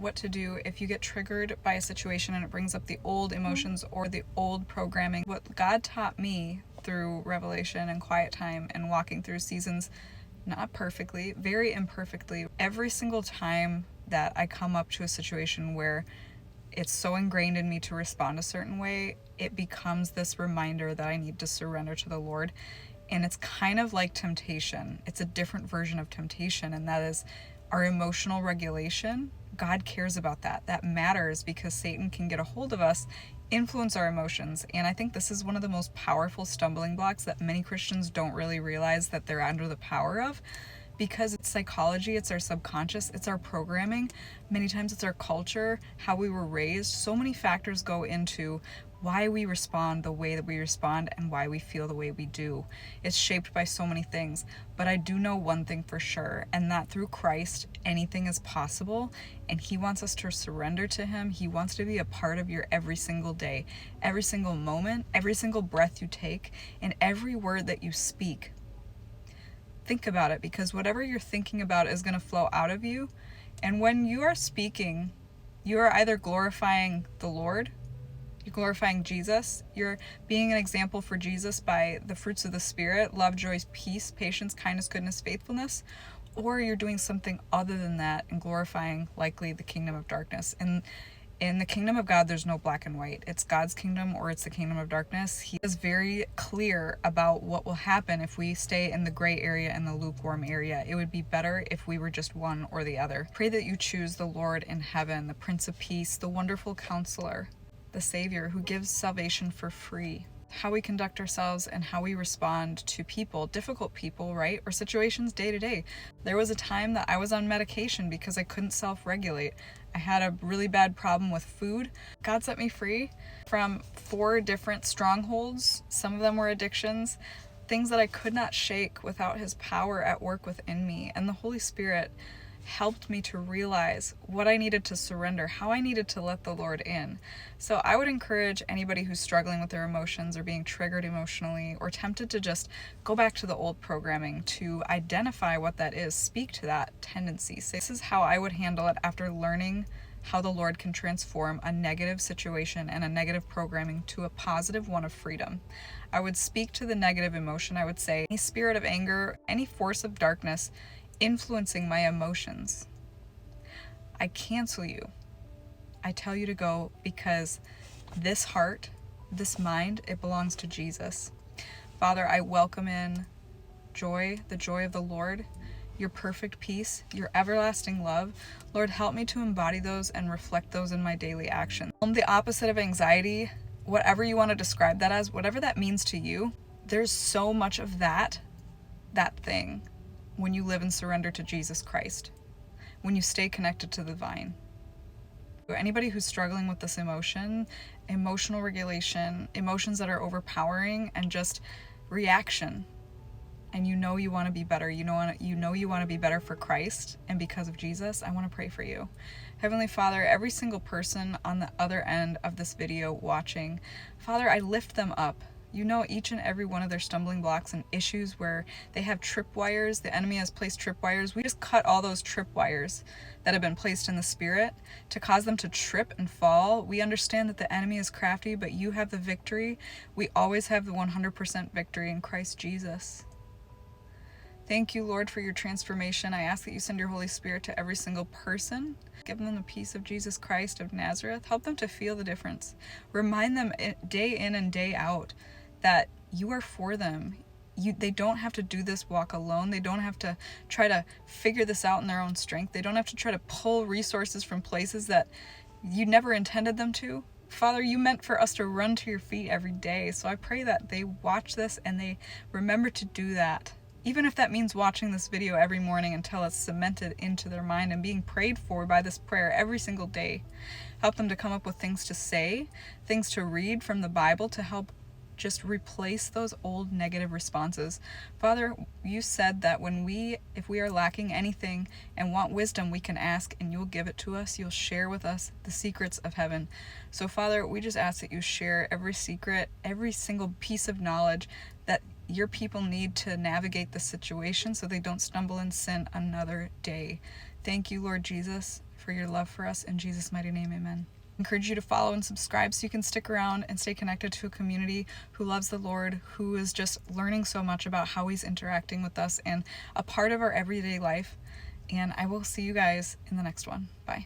what to do if you get triggered by a situation and it brings up the old emotions or the old programming. What God taught me through revelation and quiet time and walking through seasons, not perfectly, very imperfectly, every single time that I come up to a situation where it's so ingrained in me to respond a certain way, it becomes this reminder that I need to surrender to the Lord. And it's kind of like temptation. It's a different version of temptation, and that is our emotional regulation. God cares about that. That matters because Satan can get a hold of us, influence our emotions. And I think this is one of the most powerful stumbling blocks that many Christians don't really realize that they're under the power of, because it's psychology, it's our subconscious, it's our programming. Many times it's our culture, how we were raised. So many factors go into why we respond the way that we respond and why we feel the way we do. It's shaped by so many things. But I do know one thing for sure, and that through Christ, anything is possible, and He wants us to surrender to Him. He wants to be a part of your every single day, every single moment, every single breath you take, and every word that you speak. Think about it, because whatever you're thinking about is going to flow out of you. And when you are speaking, you are either glorifying the Lord, you're glorifying Jesus, you're being an example for Jesus by the fruits of the Spirit, love, joy, peace, patience, kindness, goodness, faithfulness, or you're doing something other than that and glorifying likely the kingdom of darkness. And in the kingdom of God, there's no black and white. It's God's kingdom or it's the kingdom of darkness. He is very clear about what will happen if we stay in the gray area and the lukewarm area. It would be better if we were just one or the other. Pray that you choose the Lord in heaven, the Prince of Peace, the wonderful Counselor, the Savior who gives salvation for free. How we conduct ourselves and how we respond to people, difficult people, right? Or situations day to day. There was a time that I was on medication because I couldn't self-regulate. I had a really bad problem with food. God set me free from 4 different strongholds. Some of them were addictions, things that I could not shake without His power at work within me. And the Holy Spirit helped me to realize what I needed to surrender, how I needed to let the Lord in. So I would encourage anybody who's struggling with their emotions or being triggered emotionally or tempted to just go back to the old programming to identify what that is, speak to that tendency. Say, this is how I would handle it after learning how the Lord can transform a negative situation and a negative programming to a positive one of freedom. I would speak to the negative emotion. I would say, any spirit of anger, any force of darkness influencing my emotions, I cancel you. I tell you to go, because this heart, this mind, it belongs to Jesus. Father, I welcome in joy, the joy of the Lord, your perfect peace, your everlasting love. Lord, help me to embody those and reflect those in my daily action. The opposite of anxiety, whatever you want to describe that as, whatever that means to you, there's so much of that thing when you live and surrender to Jesus Christ, when you stay connected to the vine. Anybody who's struggling with this emotion, emotional regulation, emotions that are overpowering and just reaction, and you know you want to be better, you know you want to be better for Christ and because of Jesus, I want to pray for you. Heavenly Father, every single person on the other end of this video watching, Father, I lift them up. You know each and every one of their stumbling blocks and issues where they have tripwires. The enemy has placed tripwires. We just cut all those tripwires that have been placed in the spirit to cause them to trip and fall. We understand that the enemy is crafty, but you have the victory. We always have the 100% victory in Christ Jesus. Thank you, Lord, for your transformation. I ask that you send your Holy Spirit to every single person. Give them the peace of Jesus Christ of Nazareth. Help them to feel the difference. Remind them day in and day out that you are for them. They don't have to do this walk alone. They don't have to try to figure this out in their own strength. They don't have to try to pull resources from places that you never intended them to. Father, you meant for us to run to your feet every day. So I pray that they watch this and they remember to do that. Even if that means watching this video every morning until it's cemented into their mind and being prayed for by this prayer every single day. Help them to come up with things to say, things to read from the Bible to help just replace those old negative responses. Father, you said that if we are lacking anything and want wisdom, we can ask and you'll give it to us. You'll share with us the secrets of heaven. So Father, we just ask that you share every secret, every single piece of knowledge that your people need to navigate the situation so they don't stumble in sin another day. Thank you, Lord Jesus, for your love for us. In Jesus' mighty name, amen. I encourage you to follow and subscribe so you can stick around and stay connected to a community who loves the Lord, who is just learning so much about how He's interacting with us and a part of our everyday life. And I will see you guys in the next one. Bye.